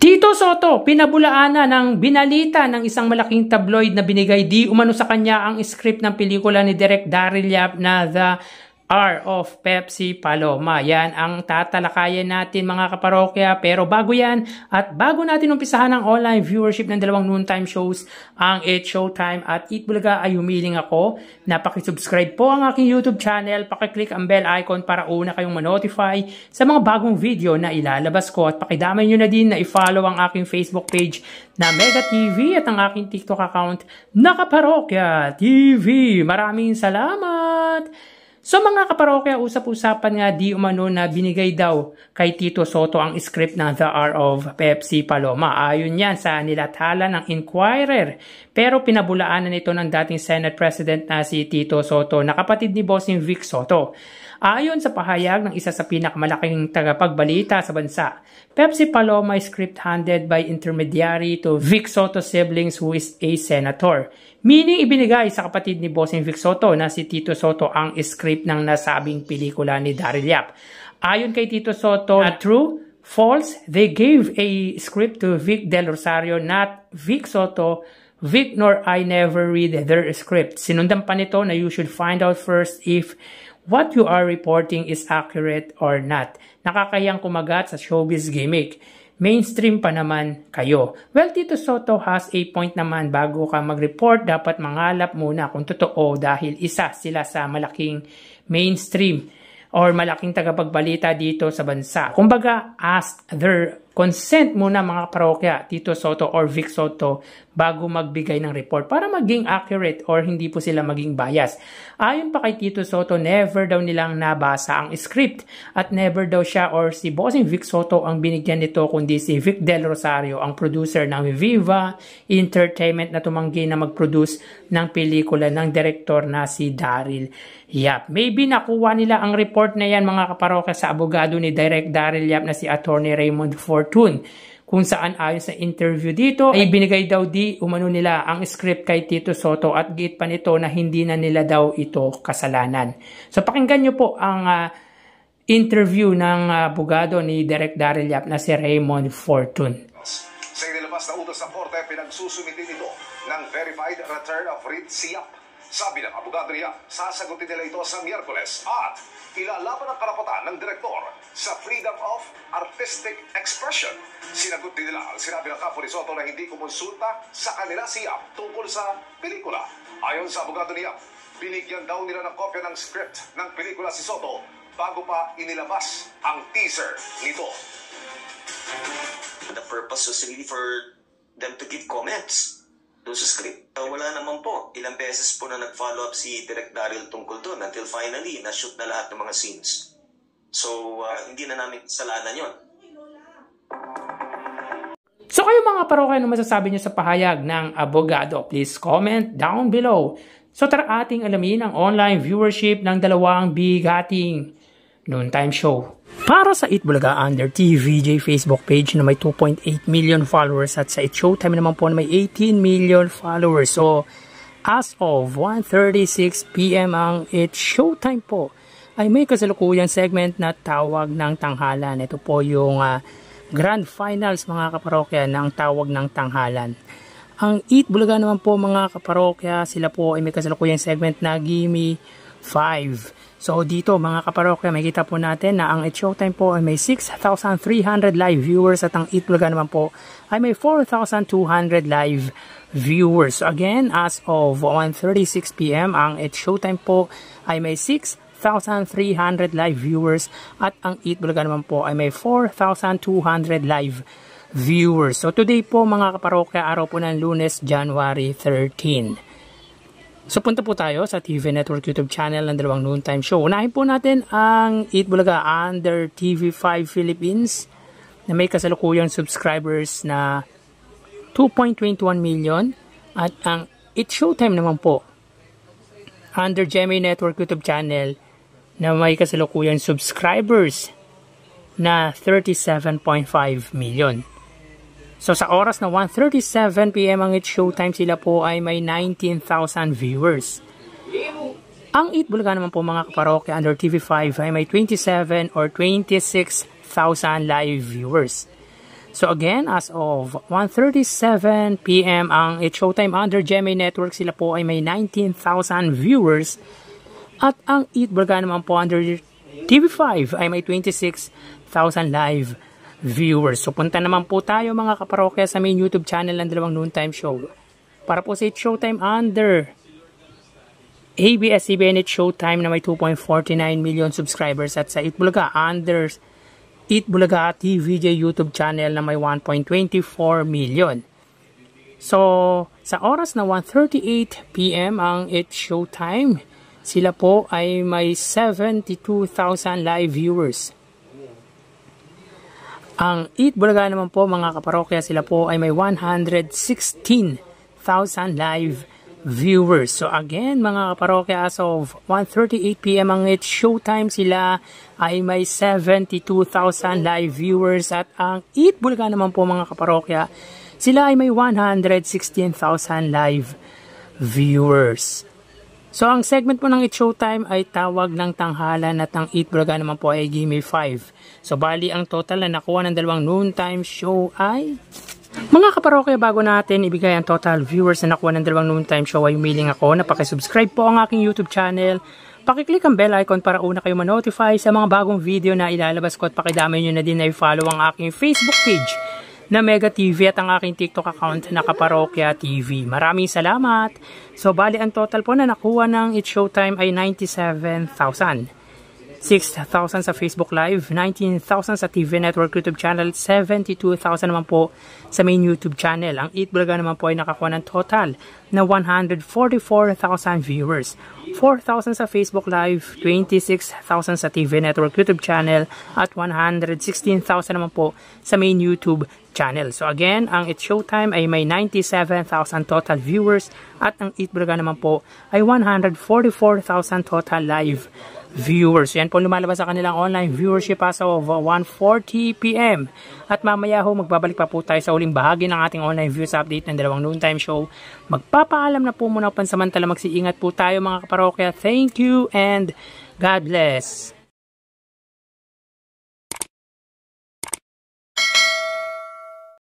Tito Soto, pinabulaanan ng binalita ng isang malaking tabloid na binigay di umano sa kanya ang script ng pelikula ni Direk Daryl Yap na The R of Pepsi Paloma. Yan ang tatalakayan natin mga kaparokya. Pero bago yan at bago natin umpisahan ang online viewership ng dalawang noontime shows, ang It's Showtime at Eat Bulaga, ay humiling ako na pakisubscribe po ang aking YouTube channel, pakiclick ang bell icon para una kayong ma-notify sa mga bagong video na ilalabas ko, at pakidamay nyo na din na i-follow ang aking Facebook page na Mega TV at ang aking TikTok account na Kaparokya TV. Maraming salamat! So mga kaparokya, usap-usapan nga di umano na binigay daw kay Tito Soto ang script ng The R of Pepsi Paloma. Ayon yan sa nilathala ng Inquirer. Pero pinabulaanan ito ng dating Senate President na si Tito Soto na kapatid ni Bossing Vic Soto. Ayon sa pahayag ng isa sa pinakamalaking tagapagbalita sa bansa, Pepsi Paloma is script handed by intermediary to Vic Soto siblings who is a senator. Meaning ibinigay sa kapatid ni Bossing Vic Soto na si Tito Soto ang script ng nasabing pelikula ni Daryl Yap. Ayon kay Tito Soto, true, false, they gave a script to Vic Del Rosario, not Vic Soto. Vic nor I never read their script. Sinundan pa nito na you should find out first if what you are reporting is accurate or not. Nakakayang kumagat sa showbiz gimmick. Mainstream pa naman kayo. Well, Tito Soto has a point naman. Bago ka mag-report, dapat mangalap muna kung totoo, dahil isa sila sa malaking mainstream or malaking tagapagbalita dito sa bansa. Kumbaga, ask their consent muna mga parokya, Tito Soto or Vic Soto, bago magbigay ng report para maging accurate or hindi po sila maging bias. Ayon pa kay Tito Soto, never daw nilang nabasa ang script at never daw siya or si Bossing Vic Soto ang binigyan nito, kundi si Vic Del Rosario, ang producer ng Viva Entertainment na tumanggi na mag-produce ng pelikula ng direktor na si Daryl Yap. Maybe nakuha nila ang report na yan mga kaparokya sa abogado ni Direk Daryl Yap na si Attorney Raymond Fortune, kung saan ayon sa interview dito ay binigay daw di umano nila ang script kay Tito Soto at gate pa nito na hindi na nila daw ito kasalanan. So pakinggan nyo po ang interview ng abogado ni Direk Daryl Yap na si Raymond Fortune. Sa inilabas na utos ng korte, pinagsusumiti nito ng verified return of writ si Yap. Sabi ng abogado niya, sasagutin nila ito sa Miyerkules at ilalaban ang karapatan ng direktor sa freedom of artistic expression. Sinagot din nila ang sinabi ng kapo ni Soto na hindi kumonsulta sa kanila si Yap tungkol sa pelikula. Ayon sa abogado ni Yap, binigyan daw nila ng kopya ng script ng pelikula si Soto bago pa inilabas ang teaser nito. The purpose was really for them to give comments doon sa script. Wala naman po. Ilang beses po na nag-follow up si Direk Daryl tungkol doon until finally na-shoot na lahat ng mga scenes. So, hindi na namin kasalanan yon. So kayo mga parokya, ano masasabi niyo sa pahayag ng abogado? Please comment down below. So tara ating alamin ang online viewership ng dalawang bigating noontime show. Para sa Eat Bulaga under TVJ Facebook page na may 2.8 million followers at sa It's Showtime naman po na may 18 million followers. So as of 1:36 PM ang It's Showtime po ay may kasalukuyang segment na Tawag ng Tanghalan. Ito po yung grand finals mga kaparokya ng Tawag ng Tanghalan. Ang Eat Bulaga naman po mga kaparokya, sila po ay may kasalukuyang segment na Gimme 5. So dito mga kaparokya, makikita po natin na ang It's Showtime po ay may 6,300 live viewers at ang Eat Bulaga naman po ay may 4,200 live viewers. So again, as of 1:36 PM, ang It's Showtime po ay may 6,300 live viewers at ang Eat Bulaga naman po ay may 4,200 live viewers. So today po mga kaparokya, araw po ng Lunes, January 13. So punta po tayo sa TV Network YouTube channel ng dalawang noontime show. Unahin po natin ang Eat Bulaga under TV5 Philippines na may kasalukuyang subscribers na 2.21 million. At ang It's Showtime naman po under GMA Network YouTube channel na may kasalukuyang subscribers na 37.5 million. So sa oras na 1:37 PM ang It's Showtime, sila po ay may 19,000 viewers. Ang Eat Bulaga naman po mga kaparokya under TV5 ay may 27 or 26,000 live viewers. So again, as of 1:37 PM ang It's Showtime under GMA Network, sila po ay may 19,000 viewers. At ang Eat Bulaga naman po under TV5 ay may 26,000 live viewers. So punta naman po tayo mga kaparokya sa main YouTube channel ng Dalawang Noontime Show. Para po sa It's Showtime under ABS-CBN It's Showtime na may 2.49 million subscribers, at sa Eat Bulaga under Eat Bulaga TVJ YouTube channel na may 1.24 million. So, sa oras na 1:38 PM ang It's Showtime, sila po ay may 72,000 live viewers. Ang Eat Bulaga naman po mga kaparokya, sila po ay may 116,000 live viewers. So again mga kaparokya, as of 1:38 PM ang It's Showtime, sila ay may 72,000 live viewers, at ang Eat Bulaga naman po mga kaparokya, sila ay may 116,000 live viewers. So ang segment po ng It's Showtime ay Tawag ng Tanghalan, at ang Eat Bulaga naman po ay Gimme 5. So bali ang total na nakuha ng Dalawang Noontime Show ay, mga kaparokya, bago natin ibigay ang total viewers na nakuha ng Dalawang Noontime Show, ay humiling ako na pakisubscribe po ang aking YouTube channel. Pakiclick ang bell icon para una kayo ma-notify sa mga bagong video na ilalabas ko, at pakidamay nyo na din na i-follow ang aking Facebook page na Mega TV at ang aking TikTok account na Kaparokya TV. Maraming salamat! So bali ang total po na nakuha ng It's Showtime ay 97,000. 6,000 sa Facebook Live, 19,000 sa TV Network YouTube channel, 72,000 naman po sa main YouTube channel. Ang Eat Bulaga naman po ay nakakuha ng total na 144,000 viewers. 4,000 sa Facebook Live, 26,000 sa TV Network YouTube channel, at 116,000 naman po sa main YouTube channel. So again, ang It's Showtime ay may 97,000 total viewers, at ang Eat Bulaga naman po ay 144,000 total live viewers. Yan po lumalabas sa kanilang online viewership as of 1:40 PM. At mamaya ho, magbabalik pa po tayo sa uling bahagi ng ating online views update ng Dalawang Noontime Show. Magpapaalam na po muna, pansamantala magsiingat po tayo mga kaparokya. Thank you and God bless.